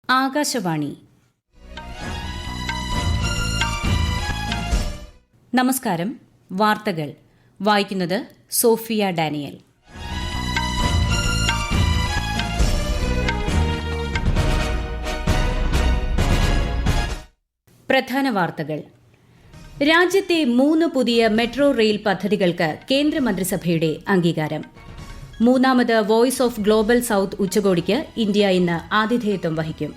ആകാശവാണി. നമസ്കാരം. വാർത്തകൾ വായിക്കുന്നത് സോഫിയ ഡാനിയൽ. പ്രധാന വാർത്തകൾ. രാജ്യത്തെ 3 പുതിയ മെട്രോ റെയിൽ പദ്ധതികൾക്ക് കേന്ദ്രമന്ത്രിസഭയുടെ അംഗീകാരം. മൂന്നാമത് വോയ്സ് ഓഫ് ഗ്ലോബൽ സൌത്ത് ഉച്ചകോടിക്ക് ഇന്ത്യ ഇന്ന് ആതിഥേയത്വം വഹിക്കും.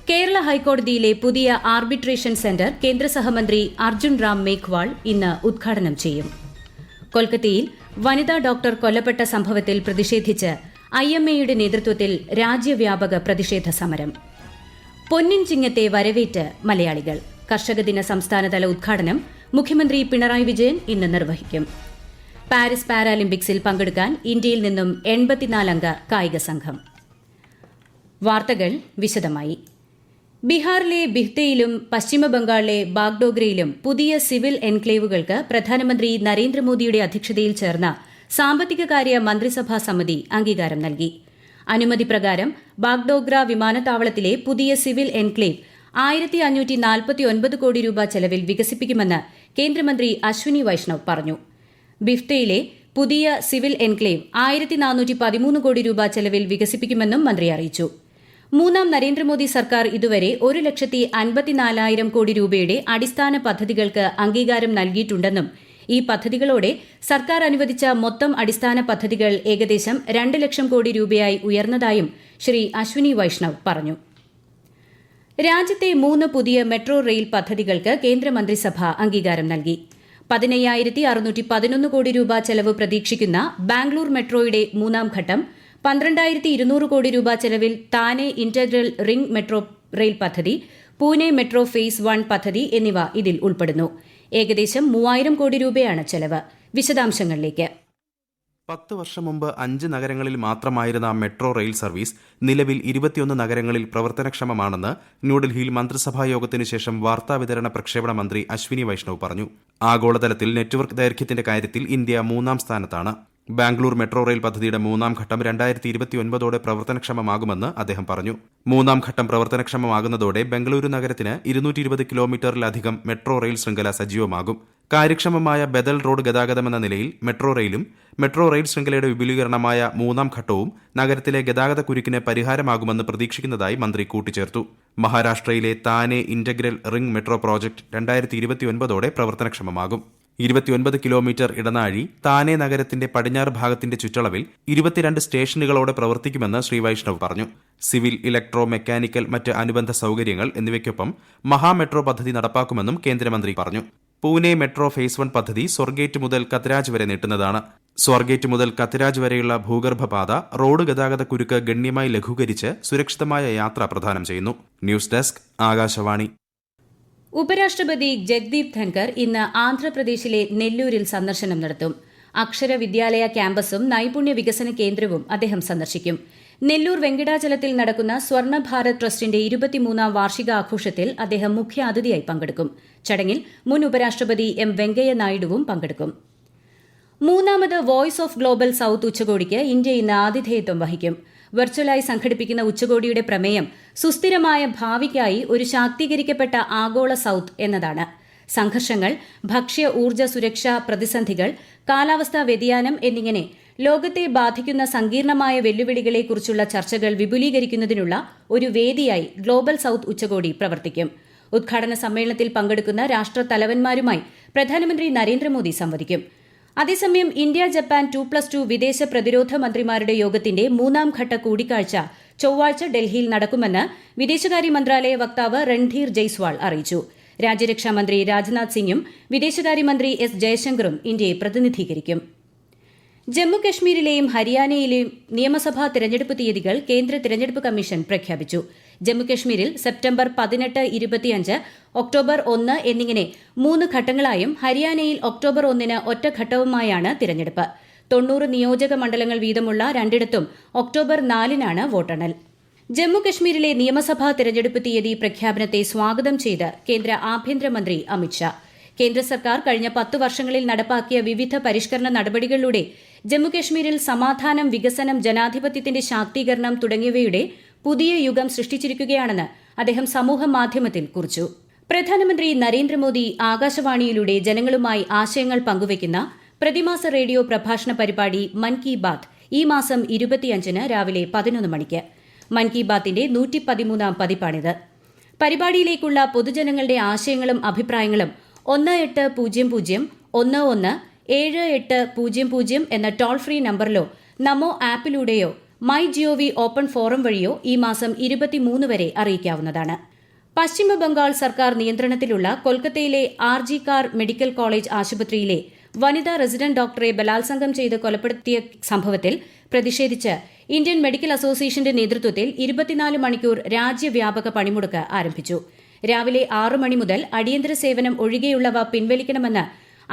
കേരള ഹൈക്കോടതിയിലെ പുതിയ ആർബിട്രേഷൻ സെന്റർ കേന്ദ്ര സഹമന്ത്രി അർജുൻ റാം മേഘ്വാൾ ഇന്ന് ഉദ്ഘാടനം ചെയ്യും. കൊൽക്കത്തയിൽ വനിതാ ഡോക്ടർ കൊല്ലപ്പെട്ട സംഭവത്തിൽ പ്രതിഷേധിച്ച് IMAയുടെ നേതൃത്വത്തിൽ രാജ്യവ്യാപക പ്രതിഷേധ സമരം. പൊന്നിൻ ചിങ്ങത്തെ വരവേറ്റ് മലയാളികൾ. കർഷക ദിന സംസ്ഥാനതല ഉദ്ഘാടനം മുഖ്യമന്ത്രി പിണറായി വിജയൻ ഇന്ന് നിർവഹിക്കും. പാരീസ് പാരാലിമ്പിക്സിൽ പങ്കെടുക്കാൻ ഇന്ത്യയിൽ നിന്നും 84 അംഗ കായിക സംഘം. വാർത്തകൾ വിശദമായി. ബീഹാറിലെ ബിഹ്തയിലും പശ്ചിമബംഗാളിലെ ബാഗ്ഡോഗ്രയിലും പുതിയ സിവിൽ എൻക്ലേവുകൾക്ക് പ്രധാനമന്ത്രി നരേന്ദ്രമോദിയുടെ അധ്യക്ഷതയിൽ ചേർന്ന സാമ്പത്തികകാര്യ മന്ത്രിസഭാ സമിതി അംഗീകാരം നൽകി. അനുമതി പ്രകാരം ബാഗ്ഡോഗ്ര വിമാനത്താവളത്തിലെ പുതിയ സിവിൽ എൻക്ലേവ് 1549 കോടി രൂപ ചെലവിൽ വികസിപ്പിക്കുമെന്ന് കേന്ദ്രമന്ത്രി അശ്വിനി വൈഷ്ണവ് പറഞ്ഞു. ബിഫ്തയിലെ പുതിയ സിവിൽ എൻക്ലേവ് 1413 കോടി രൂപ ചെലവിൽ വികസിപ്പിക്കുമെന്നും മന്ത്രി അറിയിച്ചു. മൂന്നാം നരേന്ദ്രമോദി സർക്കാർ ഇതുവരെ 1,54,000 കോടി രൂപയുടെ അടിസ്ഥാന പദ്ധതികൾക്ക് അംഗീകാരം നൽകിയിട്ടുണ്ടെന്നും ഈ പദ്ധതികളോടെ സർക്കാർ അനുവദിച്ച മൊത്തം അടിസ്ഥാന പദ്ധതികൾ ഏകദേശം 2 ലക്ഷം കോടി രൂപയായി ഉയർന്നതായും ശ്രീ അശ്വിനി വൈഷ്ണവ് പറഞ്ഞു. രാജ്യത്തെ 3 പുതിയ മെട്രോ റെയിൽ പദ്ധതികൾക്ക് കേന്ദ്രമന്ത്രിസഭ അംഗീകാരം നൽകി. 15,611 കോടി രൂപ ചെലവ് പ്രതീക്ഷിക്കുന്ന ബാംഗ്ലൂർ മെട്രോയുടെ മൂന്നാം ഘട്ടം, 12,200 കോടി രൂപ ചെലവിൽ താനെ ഇന്റഗ്രൽ റിംഗ് മെട്രോ റെയിൽ പദ്ധതി, പൂനെ മെട്രോ ഫേസ് 1 പദ്ധതി എന്നിവ ഇതിൽ ഉൾപ്പെടുന്നു. ഏകദേശം 3,000 കോടി രൂപയാണ് ചെലവ്. വിശദാംശങ്ങളിലേക്ക്. 10 വർഷം മുമ്പ് 5 നഗരങ്ങളിൽ മാത്രമായിരുന്ന മെട്രോ റെയിൽ സർവീസ് നിലവിൽ 21 നഗരങ്ങളിൽ പ്രവർത്തനക്ഷമമാണെന്ന് ന്യൂഡൽഹിയിൽ മന്ത്രിസഭാ യോഗത്തിനു ശേഷം വാർത്താവിതരണ പ്രക്ഷേപണ മന്ത്രി അശ്വിനി വൈഷ്ണവ് പറഞ്ഞു. ആഗോളതലത്തിൽ നെറ്റ്വർക്ക് ദൈർഘ്യത്തിന്റെ കാര്യത്തിൽ ഇന്ത്യ 3ാം സ്ഥാനത്താണ്. ബാംഗ്ലൂർ മെട്രോ റെയിൽ പദ്ധതിയുടെ മൂന്നാം ഘട്ടം 2029ഓടെ പ്രവർത്തനക്ഷമമാകുമെന്ന് അദ്ദേഹം പറഞ്ഞു. മൂന്നാം ഘട്ടം പ്രവർത്തനക്ഷമമാകുന്നതോടെ ബംഗളൂരു നഗരത്തിന് 220 കിലോമീറ്ററിലധികം മെട്രോ റെയിൽ ശൃംഖല സജീവമാകും. കാര്യക്ഷമമായ ബദൽ റോഡ് ഗതാഗതമെന്ന നിലയിൽ മെട്രോ റെയിലും മെട്രോ റെയിൽ ശൃംഖലയുടെ വിപുലീകരണമായ മൂന്നാം ഘട്ടവും നഗരത്തിലെ ഗതാഗത കുരുക്കിന് പരിഹാരമാകുമെന്ന് പ്രതീക്ഷിക്കുന്നതായി മന്ത്രി കൂട്ടിച്ചേർത്തു. മഹാരാഷ്ട്രയിലെ Thane integral ring metro project 2029ഓടെ പ്രവർത്തനക്ഷമമാകും. 29 കിലോമീറ്റർ ഇടനാഴി താനെ നഗരത്തിന്റെ പടിഞ്ഞാറ് ഭാഗത്തിന്റെ ചുറ്റളവിൽ 22 സ്റ്റേഷനുകളോടെ പ്രവർത്തിക്കുമെന്ന് ശ്രീ വൈഷ്ണവ് പറഞ്ഞു. സിവിൽ, ഇലക്ട്രോ മെക്കാനിക്കൽ, മറ്റ് അനുബന്ധ സൌകര്യങ്ങൾ എന്നിവയ്ക്കൊപ്പം മഹാമെട്രോ പദ്ധതി നടപ്പാക്കുമെന്നും കേന്ദ്രമന്ത്രി പറഞ്ഞു. പൂനെ മെട്രോ ഫേസ് 1 പദ്ധതി സ്വർഗേറ്റ് മുതൽ കത്രാജ് വരെ നീട്ടുന്നതാണ്. സ്വർഗേറ്റ് മുതൽ കത്രാജ് വരെയുള്ള ഭൂഗർഭപാത റോഡ് ഗതാഗത കുരുക്ക് ഗണ്യമായി ലഘൂകരിച്ച് സുരക്ഷിതമായ യാത്ര പ്രദാനം ചെയ്യുന്നു. News desk, Akashvani. ഉപരാഷ്ട്രപതി ജഗ്ദീപ് ധൻകർ ഇന്ന് ആന്ധ്രാപ്രദേശിലെ നെല്ലൂരിൽ സന്ദർശനം നടത്തും. അക്ഷര വിദ്യാലയ ക്യാമ്പസും നൈപുണ്യ വികസന കേന്ദ്രവും അദ്ദേഹം സന്ദർശിക്കും. നെല്ലൂർ വെങ്കിടാചലത്തിൽ നടക്കുന്ന സ്വർണ്ണ ഭാരത് ട്രസ്റ്റിന്റെ 23ാം വാർഷികാഘോഷത്തിൽ അദ്ദേഹം മുഖ്യാതിഥിയായി പങ്കെടുക്കും. ചടങ്ങിൽ മുൻ ഉപരാഷ്ട്രപതി എം വെങ്കയ്യ നായിഡുവും പങ്കെടുക്കും. മൂന്നാമത് വോയ്സ് ഓഫ് ഗ്ലോബൽ സൌത്ത് ഉച്ചകോടിക്ക് ഇന്ത്യ ഇന്ന് ആതിഥേയത്വം വഹിക്കും. വെർച്വലായി സംഘടിപ്പിക്കുന്ന ഉച്ചകോടിയുടെ പ്രമേയം സുസ്ഥിരമായ ഭാവിക്കായി ഒരു ശാക്തീകരിക്കപ്പെട്ട ആഗോള സൌത്ത് എന്നതാണ്. സംഘർഷങ്ങൾ, ഭക്ഷ്യ ഊർജ്ജ സുരക്ഷാ പ്രതിസന്ധികൾ, കാലാവസ്ഥാ വ്യതിയാനം എന്നിങ്ങനെ ലോകത്തെ ബാധിക്കുന്ന സങ്കീർണമായ വെല്ലുവിളികളെക്കുറിച്ചുള്ള ചർച്ചകൾ വിപുലീകരിക്കുന്നതിനുള്ള ഒരു വേദിയായി ഗ്ലോബൽ സൌത്ത് ഉച്ചകോടി പ്രവർത്തിക്കും. ഉദ്ഘാടന സമ്മേളനത്തിൽ പങ്കെടുക്കുന്ന രാഷ്ട്രത്തലവന്മാരുമായി പ്രധാനമന്ത്രി നരേന്ദ്രമോദി സംവദിക്കും. അതേസമയം ഇന്ത്യ ജപ്പാൻ 2+2 വിദേശ പ്രതിരോധ മന്ത്രിമാരുടെ യോഗത്തിന്റെ മൂന്നാം ഘട്ട കൂടിക്കാഴ്ച ചൊവ്വാഴ്ച ഡൽഹിയിൽ നടക്കുമെന്ന് വിദേശകാര്യ മന്ത്രാലയ വക്താവ് രൺധീർ ജയ്സ്വാൾ അറിയിച്ചു. രാജ്യരക്ഷാമന്ത്രി രാജ്നാഥ് സിംഗും വിദേശകാര്യമന്ത്രി എസ് ജയശങ്കറും ഇന്ത്യയെ പ്രതിനിധീകരിക്കും. ജമ്മുകശ്മീരിലെയും ഹരിയാനയിലെയും നിയമസഭാ തെരഞ്ഞെടുപ്പ് തീയതികൾ കേന്ദ്ര തെരഞ്ഞെടുപ്പ് കമ്മീഷൻ പ്രഖ്യാപിച്ചു. ജമ്മുകശ്മീരിൽ സെപ്റ്റംബർ 18, 25, ഒക്ടോബർ 1 എന്നിങ്ങനെ 3 ഘട്ടങ്ങളായും ഹരിയാനയിൽ ഒക്ടോബർ 1 ഒറ്റഘട്ടവുമായാണ് തിരഞ്ഞെടുപ്പ്. 90 നിയോജക മണ്ഡലങ്ങൾ വീതമുള്ള രണ്ടിടത്തും ഒക്ടോബർ 4 വോട്ടെണ്ണൽ. ജമ്മുകശ്മീരിലെ നിയമസഭാ തെരഞ്ഞെടുപ്പ് തീയതി പ്രഖ്യാപനത്തെ സ്വാഗതം ചെയ്ത് കേന്ദ്ര ആഭ്യന്തരമന്ത്രി അമിത്ഷാ. കേന്ദ്ര സർക്കാർ കഴിഞ്ഞ 10 വർഷങ്ങളിൽ നടപ്പാക്കിയ വിവിധ പരിഷ്കരണ നടപടികളിലൂടെ ജമ്മുകശ്മീരിൽ സമാധാനം, വികസനം, ജനാധിപത്യത്തിന്റെ ശാക്തീകരണം തുടങ്ങിയവയുടെ പുതിയ യുഗം സൃഷ്ടിച്ചിരിക്കുകയാണെന്ന് അദ്ദേഹം സമൂഹമാധ്യമത്തിൽ കുറിച്ചു. പ്രധാനമന്ത്രി നരേന്ദ്രമോദി ആകാശവാണിയിലൂടെ ജനങ്ങളുമായി ആശയങ്ങൾ പങ്കുവയ്ക്കുന്ന പ്രതിമാസ റേഡിയോ പ്രഭാഷണ പരിപാടി മൻ കി ബാത്ത് ഈ മാസം 25-ന് രാവിലെ 11 മണിക്ക്. മൻ കി ബാത്തിന്റെ 113-ാം പതിപ്പാണിത്. പരിപാടിയിലേക്കുള്ള പൊതുജനങ്ങളുടെ ആശയങ്ങളും അഭിപ്രായങ്ങളും 1800-11-7800 എന്ന ടോൾ ഫ്രീ നമ്പറിലോ നമോ ആപ്പിലൂടെയോ മൈ ജിഒവി ഓപ്പൺ ഫോറം വഴിയോ ഈ മാസം 23 വരെ അറിയിക്കാവുന്നതാണ്. പശ്ചിമബംഗാൾ സർക്കാർ നിയന്ത്രണത്തിലുള്ള കൊൽക്കത്തയിലെ ആർജി കാർ മെഡിക്കൽ കോളേജ് ആശുപത്രിയിലെ വനിതാ റെസിഡന്റ് ഡോക്ടറെ ബലാത്സംഗം ചെയ്ത് കൊലപ്പെടുത്തിയ സംഭവത്തിൽ പ്രതിഷേധിച്ച് ഇന്ത്യൻ മെഡിക്കൽ അസോസിയേഷന്റെ നേതൃത്വത്തിൽ 24 മണിക്കൂർ രാജ്യവ്യാപക പണിമുടക്ക് ആരംഭിച്ചു. രാവിലെ 6 മണി മുതൽ അടിയന്തര സേവനം ഒഴികെയുള്ളവ പിൻവലിക്കണമെന്ന്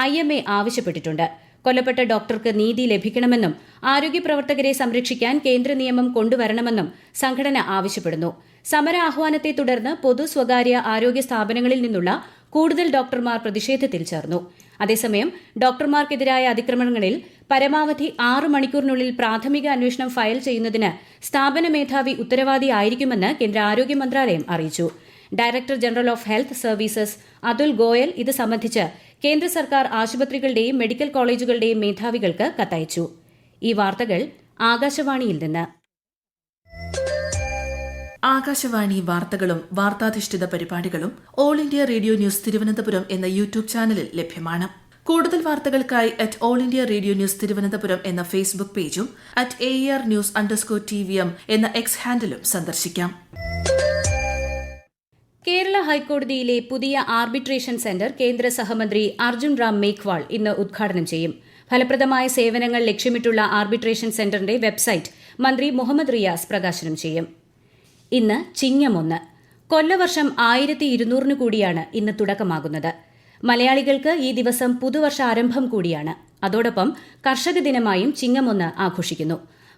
IMA ആവശ്യപ്പെട്ടിട്ടുണ്ട്. കൊല്ലപ്പെട്ട ഡോക്ടർക്ക് നീതി ലഭിക്കണമെന്നും ആരോഗ്യപ്രവർത്തകരെ സംരക്ഷിക്കാൻ കേന്ദ്ര നിയമം കൊണ്ടുവരണമെന്നും സംഘടന ആവശ്യപ്പെടുന്നു. സമര ആഹ്വാനത്തെ തുടർന്ന് പൊതു സ്വകാര്യ ആരോഗ്യ സ്ഥാപനങ്ങളിൽ നിന്നുള്ള കൂടുതൽ ഡോക്ടർമാർ പ്രതിഷേധത്തിൽ ചേർന്നു. അതേസമയം ഡോക്ടർമാർക്കെതിരായ അതിക്രമങ്ങളിൽ പരമാവധി 6 മണിക്കൂറിനുള്ളിൽ പ്രാഥമിക അന്വേഷണം ഫയൽ ചെയ്യുന്നതിന് സ്ഥാപന മേധാവി ഉത്തരവാദിയായിരിക്കുമെന്ന് കേന്ദ്ര ആരോഗ്യ മന്ത്രാലയം അറിയിച്ചു. Director general of health services Atul Goyal ഇത് സംബന്ധിച്ച് കേന്ദ്ര സർക്കാർ ആശുപത്രികളുടെയും മെഡിക്കൽ കോളേജുകളുടെയും മേധാവികൾക്ക് കത്തയച്ചു. ഈ വാർത്തകൾ ആകാശവാണിയിൽ നിന്ന്. ആകാശവാണി വാർത്തകളും വാർത്താധിഷ്ഠിത പരിപാടികളും all India radio news Thiruvananthapuram എന്ന യൂട്യൂബ് ചാനലിൽ ലഭ്യമാണ്. കൂടുതൽ വാർത്തകൾക്കായി @all India radio news Thiruvananthapuram എന്ന ഫേസ്ബുക്ക് പേജും @AER_News_TVM എന്ന എക്സ് ഹാൻഡിലും സന്ദർശിക്കാം. കേരള ഹൈക്കോടതിയിലെ പുതിയ ആർബിട്രേഷൻ സെന്റർ കേന്ദ്ര സഹമന്ത്രി അർജുൻ റാം മേഘ്വാൾ ഇന്ന് ഉദ്ഘാടനം ചെയ്യും. ഫലപ്രദമായ സേവനങ്ങൾ ലക്ഷ്യമിട്ടുള്ള ആർബിട്രേഷൻ സെന്ററിന്റെ വെബ്സൈറ്റ് മന്ത്രി മുഹമ്മദ് റിയാസ് പ്രകാശനം ചെയ്യും. ഇന്ന് ചിങ്ങം 1. കൊല്ലവർഷം 1200 കൂടിയാണ് ഇന്ന് തുടക്കമാകുന്നത്. മലയാളികൾക്ക് ഈ ദിവസം പുതുവർഷാരംഭം കൂടിയാണ്. അതോടൊപ്പം കർഷക ദിനമായും ചിങ്ങം 1 ആഘോഷിക്കുന്നു.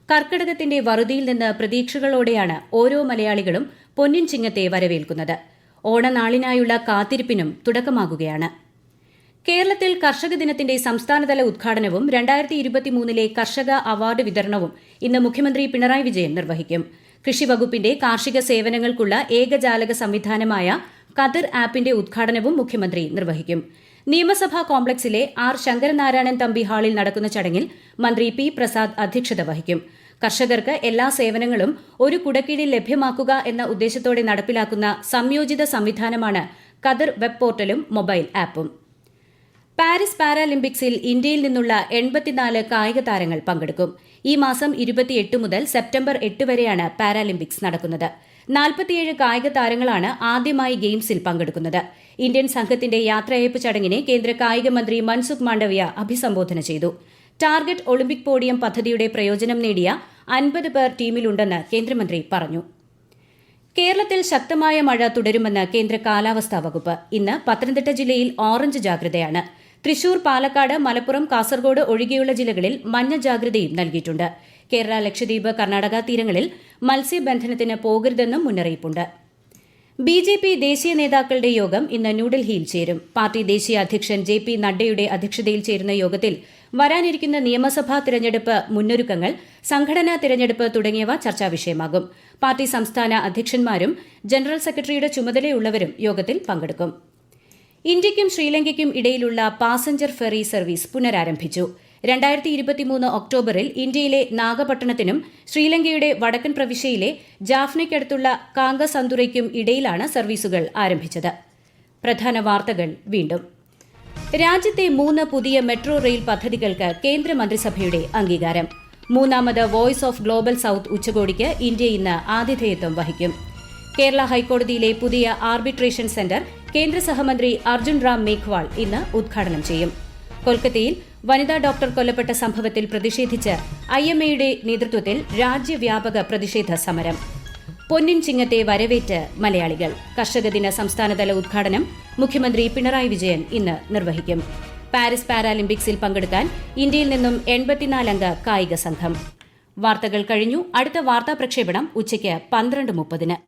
കർക്കിടകത്തിന്റെ വറുതിയിൽ നിന്ന് പ്രതീക്ഷകളോടെയാണ് ഓരോ മലയാളികളും പൊന്നിൻ ചിങ്ങത്തെ വരവേൽക്കുന്നത്. ഓണനാളിനായുള്ള കാത്തിരിപ്പിനും തുടക്കമാകുകയാണ്. കേരളത്തിൽ കർഷക ദിനത്തിന്റെ സംസ്ഥാനതല ഉദ്ഘാടനവും 2023 കർഷക അവാർഡ് വിതരണവും ഇന്ന് മുഖ്യമന്ത്രി പിണറായി വിജയൻ നിർവഹിക്കും. കൃഷിവകുപ്പിന്റെ കാർഷിക സേവനങ്ങൾക്കുള്ള ഏകജാലക സംവിധാനമായ കതിർ ആപ്പിന്റെ ഉദ്ഘാടനവും മുഖ്യമന്ത്രി നിർവഹിക്കും. നിയമസഭാ കോംപ്ലക്സിലെ ആർ ശങ്കരനാരായണൻ തമ്പി ഹാളിൽ നടക്കുന്ന ചടങ്ങിൽ മന്ത്രി പി പ്രസാദ് അധ്യക്ഷത വഹിക്കും. കർഷകർക്ക് എല്ലാ സേവനങ്ങളും ഒരു കുടക്കീഴിൽ ലഭ്യമാക്കുക എന്ന ഉദ്ദേശത്തോടെ നടപ്പിലാക്കുന്ന സംയോജിത സംവിധാനമാണ് കതിർ വെബ് പോർട്ടലും മൊബൈൽ ആപ്പും. പാരീസ് പാരാലിമ്പിക്സിൽ ഇന്ത്യയിൽ നിന്നുള്ള 84 കായിക താരങ്ങൾ പങ്കെടുക്കും. ഈ മാസം 28 മുതൽ സെപ്റ്റംബർ 8 വരെയാണ് പാരാലിമ്പിക്സ് നടക്കുന്നത്. 47 കായിക താരങ്ങളാണ് ആദ്യമായി ഗെയിംസിൽ പങ്കെടുക്കുന്നത്. ഇന്ത്യൻ സംഘത്തിന്റെ യാത്രയയപ്പ് ചടങ്ങിനെ കേന്ദ്ര കായിക മന്ത്രി മൻസുഖ് മാണ്ഡവ്യ അഭിസംബോധന ചെയ്തു. ടാർഗറ്റ് ഒളിമ്പിക് പോഡിയം പദ്ധതിയുടെ പ്രയോജനം നേടിയ 50 പേർ ടീമിലുണ്ടെന്ന് കേന്ദ്രമന്ത്രി പറഞ്ഞു. കേരളത്തിൽ ശക്തമായ മഴ തുടരുമെന്ന് കേന്ദ്ര കാലാവസ്ഥാ വകുപ്പ്. ഇന്ന് പത്തനംതിട്ട ജില്ലയിൽ ഓറഞ്ച് ജാഗ്രതയാണ്. തൃശൂർ, പാലക്കാട്, മലപ്പുറം, കാസർഗോഡ് ഒഴികെയുള്ള ജില്ലകളിൽ മഞ്ഞ ജാഗ്രതയും നൽകിയിട്ടുണ്ട്. കേരള, ലക്ഷദ്വീപ്, കർണാടക തീരങ്ങളിൽ മത്സ്യബന്ധനത്തിന് പോകരുതെന്നും മുന്നറിയിപ്പുണ്ട്. BJP ദേശീയ നേതാക്കളുടെ യോഗം ഇന്ന് ന്യൂഡൽഹിയിൽ ചേരും. പാർട്ടി ദേശീയ അധ്യക്ഷൻ JP നഡ്ഡയുടെ അധ്യക്ഷതയിൽ ചേരുന്ന യോഗത്തിൽ വരാനിരിക്കുന്ന നിയമസഭാ തിരഞ്ഞെടുപ്പ് മുന്നൊരുക്കങ്ങൾ, സംഘടനാ തിരഞ്ഞെടുപ്പ് തുടങ്ങിയവ ചർച്ചാ വിഷയമാകും. പാർട്ടി സംസ്ഥാന അധ്യക്ഷന്മാരും ജനറൽ സെക്രട്ടറിയുടെ ചുമതലയുള്ളവരും യോഗത്തിൽ പങ്കെടുക്കും. ഇന്ത്യയ്ക്കും ശ്രീലങ്കയ്ക്കും ഇടയിലുള്ള പാസഞ്ചർ ഫെറി സർവീസ് പുനരാരംഭിച്ചു. 2023 ഒക്ടോബറിൽ ഇന്ത്യയിലെ നാഗപട്ടണത്തിനും ശ്രീലങ്കയുടെ വടക്കൻ പ്രവിശ്യയിലെ ജാഫ്നയ്ക്കടുത്തുള്ള കാങ്കസന്തുറയ്ക്കും ഇടയിലാണ് സർവീസുകൾ ആരംഭിച്ചത്. പ്രധാന വാർത്തകൾ വീണ്ടും. രാജ്യത്തെ 3 പുതിയ മെട്രോ റെയിൽ പദ്ധതികൾക്ക് കേന്ദ്രമന്ത്രിസഭയുടെ അംഗീകാരം. 3ാമത് വോയ്സ് ഓഫ് ഗ്ലോബൽ സൌത്ത് ഉച്ചകോടിക്ക് ഇന്ത്യ ഇന്ന് ആതിഥേയത്വം വഹിക്കും. കേരള ഹൈക്കോടതിയിലെ പുതിയ ആർബിട്രേഷൻ സെന്റർ കേന്ദ്ര സഹമന്ത്രി അർജുൻ റാം മേഘ്വാൾ ഇന്ന് ഉദ്ഘാടനം ചെയ്യും. കൊൽക്കത്തയിൽ വനിതാ ഡോക്ടർ കൊല്ലപ്പെട്ട സംഭവത്തിൽ പ്രതിഷേധിച്ച് IMAയുടെ നേതൃത്വത്തിൽ രാജ്യവ്യാപക പ്രതിഷേധ സമരം. പൊന്നിൻ ചിങ്ങത്തെ വരവേറ്റ് മലയാളികൾ. കർഷക ദിന സംസ്ഥാനതല ഉദ്ഘാടനം മുഖ്യമന്ത്രി പിണറായി വിജയൻ ഇന്ന് നിർവഹിക്കും. പാരീസ് പാരാലിമ്പിക്സിൽ പങ്കെടുക്കാൻ ഇന്ത്യയിൽ നിന്നും 84 അംഗ കായിക സംഘം. വാർത്തകൾ കഴിഞ്ഞു. അടുത്ത വാർത്താ പ്രക്ഷേപണം ഉച്ചയ്ക്ക് 12:30.